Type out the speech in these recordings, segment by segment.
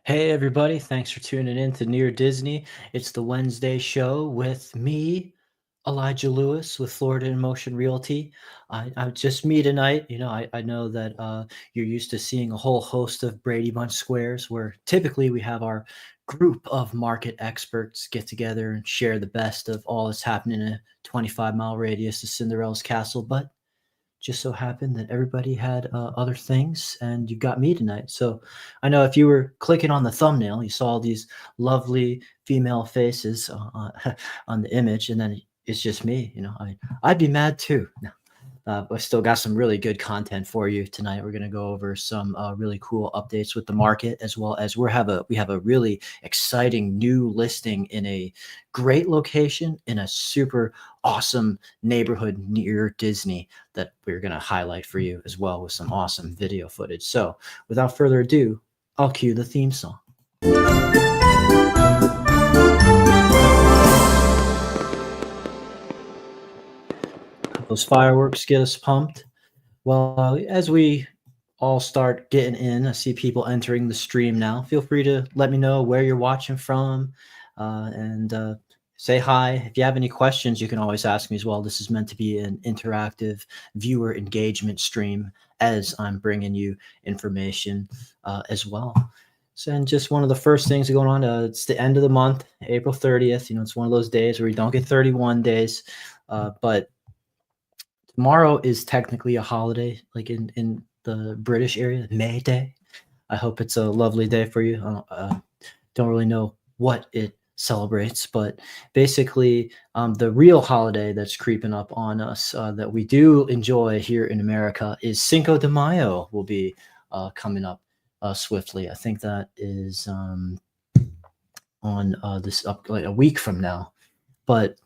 Hey, everybody. Thanks for tuning in to Near Disney. It's the Wednesday show with me, Elijah Lewis with Florida in Motion Realty. I'm just me tonight. I know that you're used to seeing a whole host of Brady Bunch squares where typically we have our group of market experts get together and share the best of all that's happening in a 25-mile radius of Cinderella's castle. But just so happened that everybody had other things, and you got me tonight. So I know if you were clicking on the thumbnail, you saw these lovely female faces on the image, and then it's just me. I'd be mad too. I still got some really good content for you tonight. We're going to go over some really cool updates with the market, as well as we have a really exciting new listing in a great location in a super awesome neighborhood near Disney that we're going to highlight for you as well with some awesome video footage. So, without further ado, I'll cue the theme song. Those fireworks get us pumped. Well, as we all start getting in, I see people entering the stream now. Feel free to let me know where you're watching from and say hi. If you have any questions, you can always ask me as well. This is meant to be an interactive viewer engagement stream as I'm bringing you information as well. So, and just one of the first things going on, it's the end of the month, April 30th. It's one of those days where we don't get 31 days, but tomorrow is technically a holiday, like in the British area, May Day. I hope it's a lovely day for you. Don't really know what it celebrates, but basically, the real holiday that's creeping up on us that we do enjoy here in America is Cinco de Mayo. Will be coming up swiftly. I think that is on this up like a week from now, but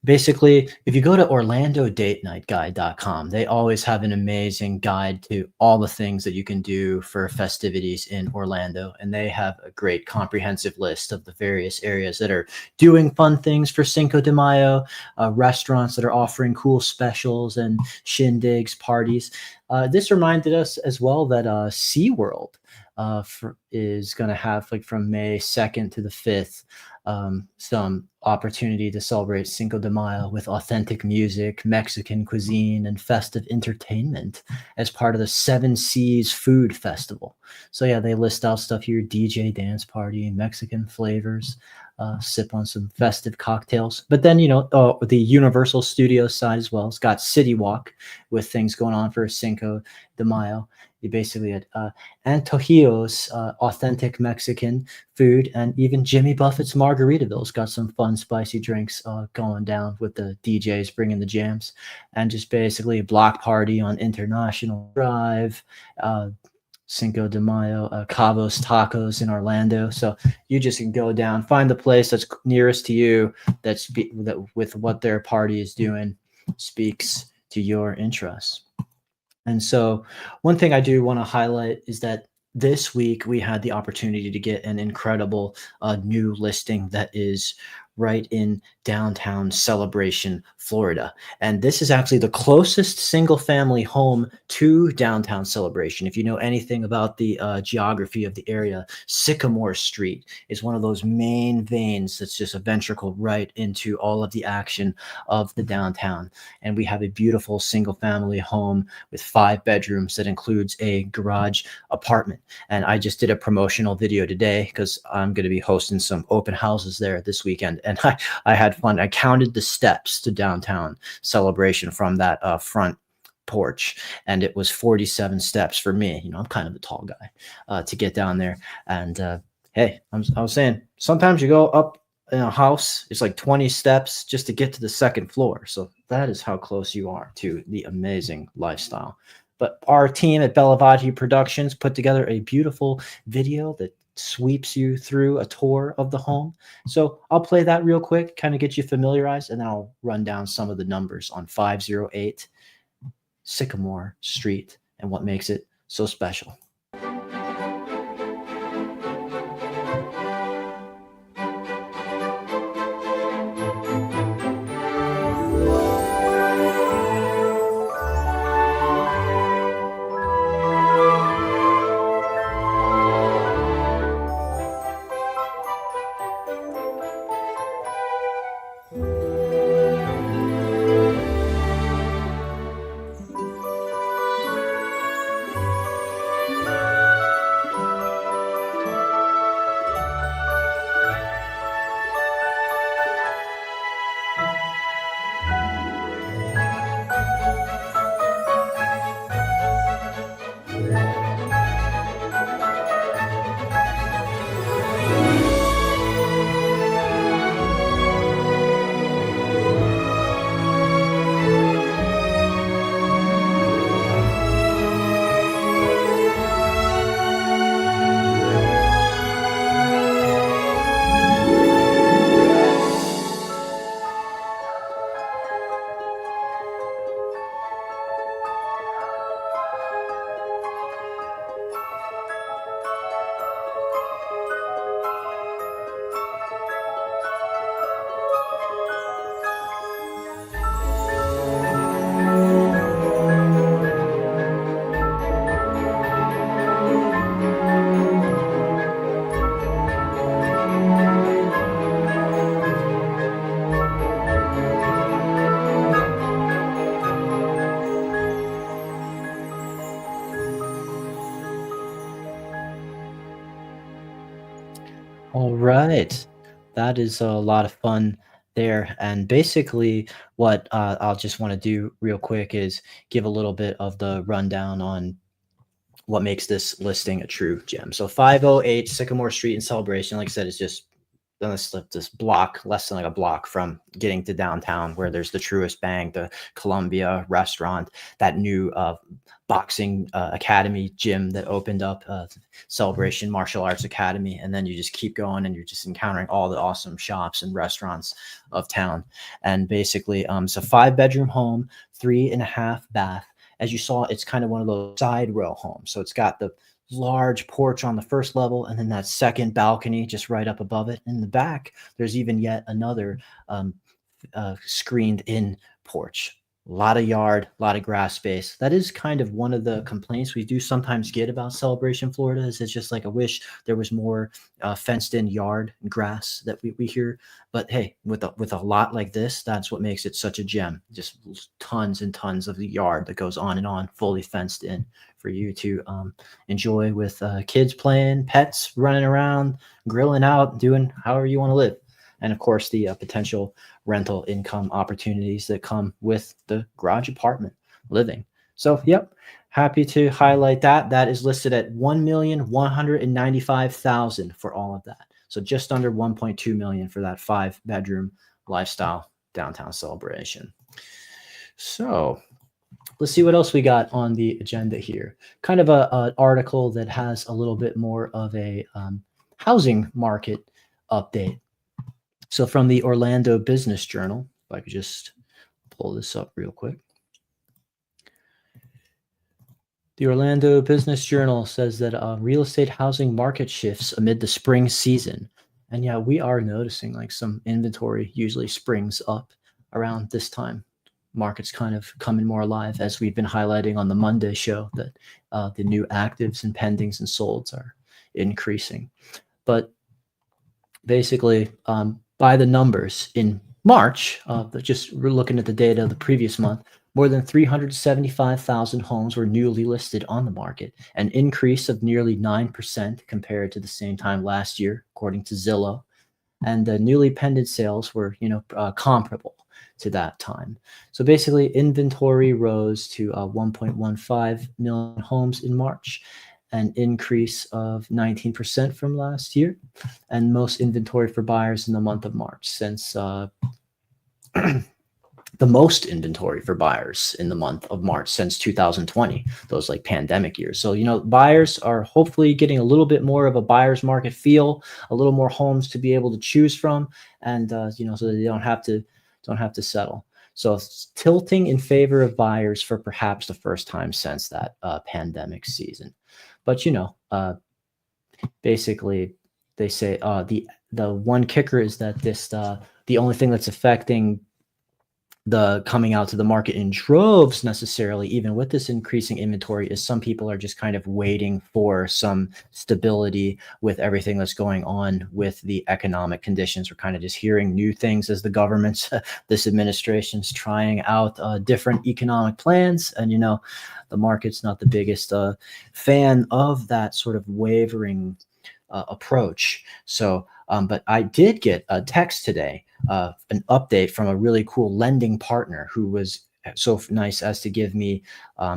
basically, if you go to orlandodatenightguide.com, they always have an amazing guide to all the things that you can do for festivities in Orlando. And they have a great comprehensive list of the various areas that are doing fun things for Cinco de Mayo, restaurants that are offering cool specials and shindigs, parties. This reminded us as well that SeaWorld is going to have, like, from May 2nd to the 5th, some opportunity to celebrate Cinco de Mayo with authentic music, Mexican cuisine, and festive entertainment as part of the Seven Seas Food Festival. So yeah, they list out stuff here: DJ dance party, Mexican flavors, sip on some festive cocktails. But then, the Universal Studios side as well. It's got City Walk with things going on for Cinco de Mayo. You basically had Antojitos, authentic Mexican food, and even Jimmy Buffett's Margaritaville's got some fun, spicy drinks going down with the DJs bringing the jams, and just basically a block party on International Drive, Cinco de Mayo, Cabos Tacos in Orlando. So you just can go down, find the place that's nearest to you that with what their party is doing speaks to your interests. And so one thing I do want to highlight is that this week we had the opportunity to get an incredible new listing that is right in downtown Celebration, Florida. And this is actually the closest single family home to downtown Celebration. If you know anything about the geography of the area, Sycamore Street is one of those main veins that's just a ventricle right into all of the action of the downtown. And we have a beautiful single family home with 5 bedrooms that includes a garage apartment. And I just did a promotional video today because I'm going to be hosting some open houses there this weekend. And I had fun. I counted the steps to downtown Celebration from that front porch, and it was 47 steps for me. I'm kind of a tall guy to get down there. And hey, I was saying, sometimes you go up in a house, it's like 20 steps just to get to the second floor. So that is how close you are to the amazing lifestyle. But our team at Bellavati Productions put together a beautiful video that sweeps you through a tour of the home. So I'll play that real quick, kind of get you familiarized, and then I'll run down some of the numbers on 508 Sycamore Street and what makes it so special. All right. That is a lot of fun there. And basically, what I'll just want to do real quick is give a little bit of the rundown on what makes this listing a true gem. So 508 Sycamore Street in Celebration, like I said, is just this block, less than like a block from getting to downtown, where there's the Truist Bank, the Columbia restaurant, that new boxing academy gym that opened up, Celebration Martial Arts Academy. And then you just keep going and you're just encountering all the awesome shops and restaurants of town. And basically, it's a 5-bedroom home, 3.5 bath. As you saw, it's kind of one of those side row homes. So it's got the large porch on the first level and then that second balcony just right up above it. In the back, there's even yet another um, screened in porch. A lot of yard, a lot of grass space. That is kind of one of the complaints we do sometimes get about Celebration, Florida. Is it's just like I wish there was more fenced in yard and grass that we hear. But hey, with a lot like this, that's what makes it such a gem. Just tons and tons of the yard that goes on and on, fully fenced in for you to enjoy with kids playing, pets running around, grilling out, doing however you want to live. And of course, the potential rental income opportunities that come with the garage apartment living. So, yep, happy to highlight that. That is listed at 1,195,000 for all of that. So just under 1.2 million for that 5-bedroom lifestyle downtown Celebration. So let's see what else we got on the agenda here. Kind of an article that has a little bit more of a housing market update. So from the Orlando Business Journal, if I could just pull this up real quick. The Orlando Business Journal says that real estate housing market shifts amid the spring season. And yeah, we are noticing like some inventory usually springs up around this time. Markets kind of coming more alive, as we've been highlighting on the Monday show, that the new actives and pendings and solds are increasing. But basically, by the numbers in March, just we're looking at the data of the previous month, more than 375,000 homes were newly listed on the market, an increase of nearly 9% compared to the same time last year, according to Zillow. And the newly pending sales were, comparable to that time. So basically, inventory rose to 1.15 million homes in March, an increase of 19% from last year, and most inventory for buyers in the month of March since the most inventory for buyers in the month of March since 2020, those like pandemic years. So, buyers are hopefully getting a little bit more of a buyer's market feel, a little more homes to be able to choose from, and so that they don't have to settle. So it's tilting in favor of buyers for perhaps the first time since that pandemic season. But basically, they say the one kicker is that the only thing that's affecting the coming out to the market in droves necessarily, even with this increasing inventory, is some people are just kind of waiting for some stability with everything that's going on with the economic conditions. We're kind of just hearing new things as the government's this administration's trying out different economic plans, and the market's not the biggest fan of that sort of wavering approach. So but I did get a text today, an update from a really cool lending partner who was so nice as to give me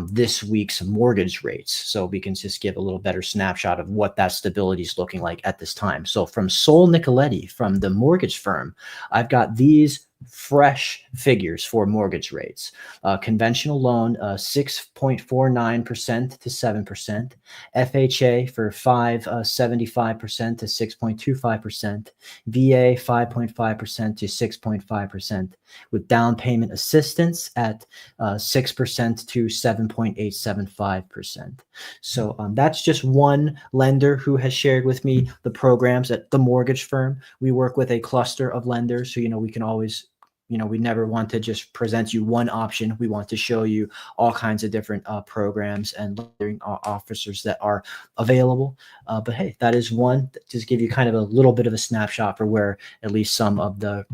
this week's mortgage rates, so we can just give a little better snapshot of what that stability is looking like at this time. So from Sol Nicoletti, from the mortgage firm, I've got these fresh figures for mortgage rates. Conventional loan, 6.49% to 7%. FHA for 5.75% to 6.25%. VA 5.5% to 6.5%, with down payment assistance at 6% to 7.875%. So that's just one lender who has shared with me the programs at the mortgage firm. We work with a cluster of lenders, so we can always, we never want to just present you one option. We want to show you all kinds of different programs and lending officers that are available. But hey, that is one that just give you kind of a little bit of a snapshot for where at least some of the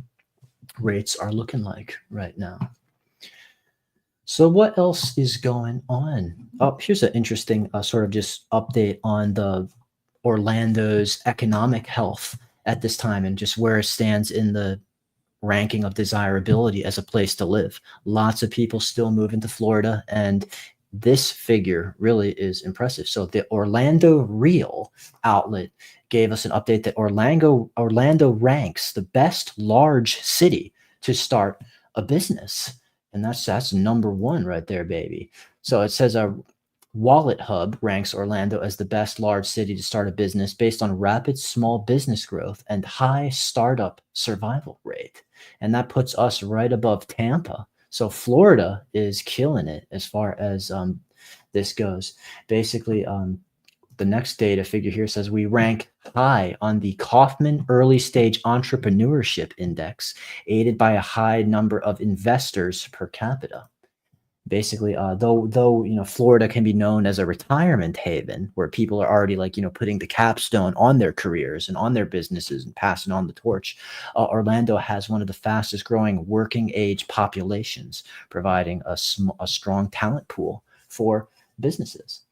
rates are looking like right now. So what else is going on? Oh, here's an interesting sort of just update on the Orlando's economic health at this time and just where it stands in the ranking of desirability as a place to live. Lots of people still move into Florida, and this figure really is impressive. So the Orlando Real outlet gave us an update that Orlando ranks the best large city to start a business. And that's number one right there, baby. So it says a Wallet Hub ranks Orlando as the best large city to start a business based on rapid small business growth and high startup survival rate. And that puts us right above Tampa. So Florida is killing it as far as this goes. Basically, the next data figure here says we rank high on the Kaufman Early Stage Entrepreneurship Index, aided by a high number of investors per capita. Basically, though Florida can be known as a retirement haven where people are already like putting the capstone on their careers and on their businesses and passing on the torch. Orlando has one of the fastest growing working age populations, providing a strong talent pool for businesses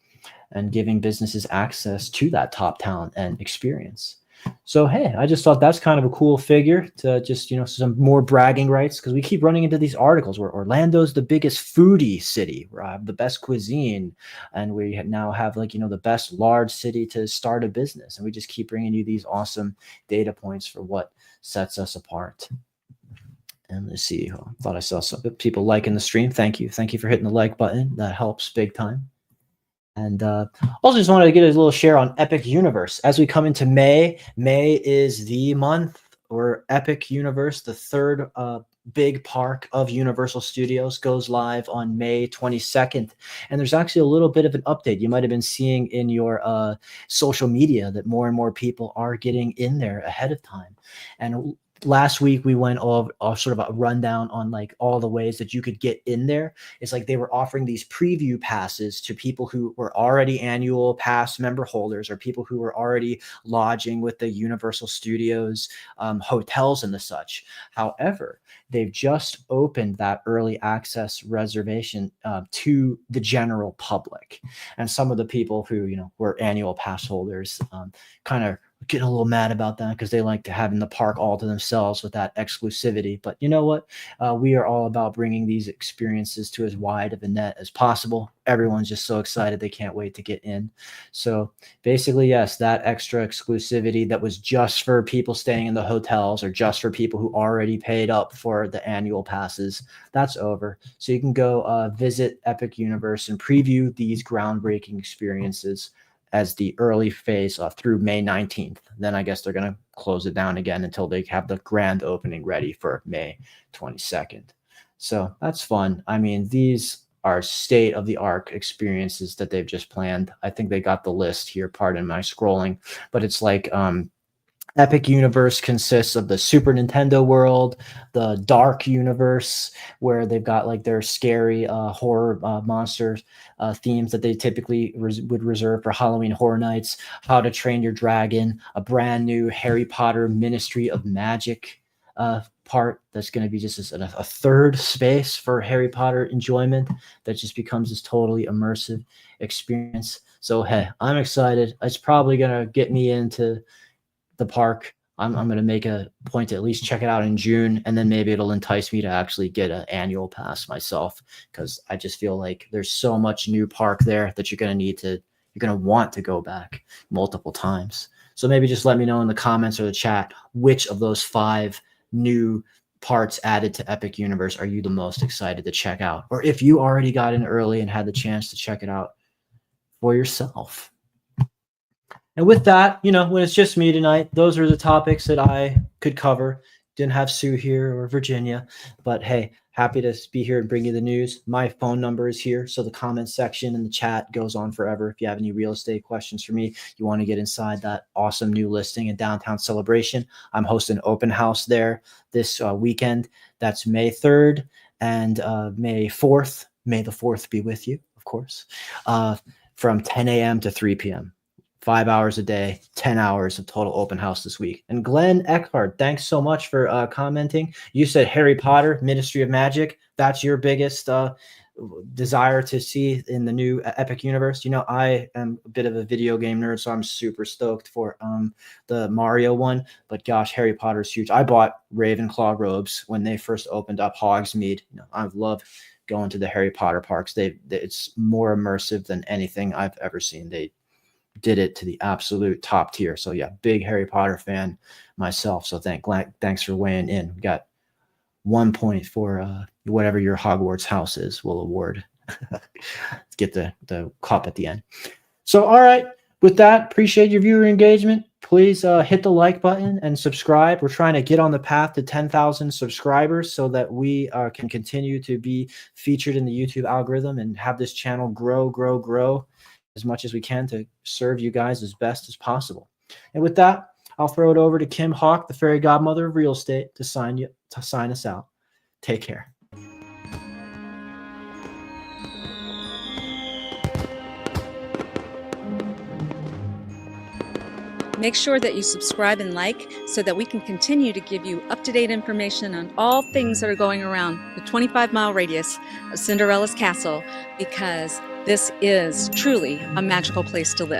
and giving businesses access to that top talent and experience. So, hey, I just thought that's kind of a cool figure to just, some more bragging rights, because we keep running into these articles where Orlando's the biggest foodie city, where I have the best cuisine, and we now have the best large city to start a business. And we just keep bringing you these awesome data points for what sets us apart. And let's see, I thought I saw some people liking the stream. Thank you. Thank you for hitting the like button. That helps big time. And also just wanted to get a little share on Epic Universe. As we come into May is the month where Epic Universe, the third big park of Universal Studios, goes live on May 22nd. And there's actually a little bit of an update. You might have been seeing in your social media that more and more people are getting in there ahead of time. And last week we went off sort of a rundown on like all the ways that you could get in there. It's like they were offering these preview passes to people who were already annual pass member holders or people who were already lodging with the Universal Studios hotels and the such. However, they've just opened that early access reservation to the general public. And some of the people who, were annual pass holders kind of getting a little mad about that because they like to have in the park all to themselves with that exclusivity. But you know what? We are all about bringing these experiences to as wide of a net as possible. Everyone's just so excited. They can't wait to get in. So basically, yes, that extra exclusivity that was just for people staying in the hotels or just for people who already paid up for the annual passes, that's over. So you can go visit Epic Universe and preview these groundbreaking experiences as the early phase through May 19th. Then I guess they're going to close it down again until they have the grand opening ready for May 22nd. So that's fun. I mean, these are state-of-the-art experiences that they've just planned. I think they got the list here, pardon my scrolling, but it's like Epic Universe consists of the Super Nintendo world, the Dark Universe, where they've got like their scary horror monsters themes that they typically would reserve for Halloween Horror Nights, How to Train Your Dragon, a brand new Harry Potter Ministry of Magic part that's going to be just a third space for Harry Potter enjoyment that just becomes this totally immersive experience. So, hey, I'm excited. It's probably going to get me into the park. I'm going to make a point to at least check it out in June, and then maybe it'll entice me to actually get an annual pass myself, because I just feel like there's so much new park there that you're going to want to go back multiple times. So maybe just let me know in the comments or the chat which of those 5 new parts added to Epic Universe are you the most excited to check out, or if you already got in early and had the chance to check it out for yourself. And with that, when it's just me tonight, those are the topics that I could cover. Didn't have Sue here or Virginia, but hey, happy to be here and bring you the news. My phone number is here, so the comment section in the chat goes on forever. If you have any real estate questions for me, you want to get inside that awesome new listing in Downtown Celebration, I'm hosting an open house there this weekend. That's May 3rd and May 4th. May the 4th be with you, of course, from 10 a.m. to 3 p.m. 5 hours a day, 10 hours of total open house this week. And Glenn Eckhart, thanks so much for commenting. You said Harry Potter, Ministry of Magic. That's your biggest desire to see in the new Epic universe. I am a bit of a video game nerd, so I'm super stoked for the Mario one. But gosh, Harry Potter is huge. I bought Ravenclaw robes when they first opened up Hogsmeade. I love going to the Harry Potter parks. It's more immersive than anything I've ever seen. They did it to the absolute top tier. So yeah, big Harry Potter fan myself. So thanks for weighing in. We got 1 point for whatever your Hogwarts house is. We'll award. Get the cup at the end. So all right, with that, appreciate your viewer engagement. Please hit the like button and subscribe. We're trying to get on the path to 10,000 subscribers so that we can continue to be featured in the YouTube algorithm and have this channel grow as much as we can to serve you guys as best as possible. And with that, I'll throw it over to Kim Hawk, the fairy godmother of real estate, to sign us out. Take care. Make sure that you subscribe and like so that we can continue to give you up-to-date information on all things that are going around the 25-mile radius of Cinderella's castle, because this is truly a magical place to live.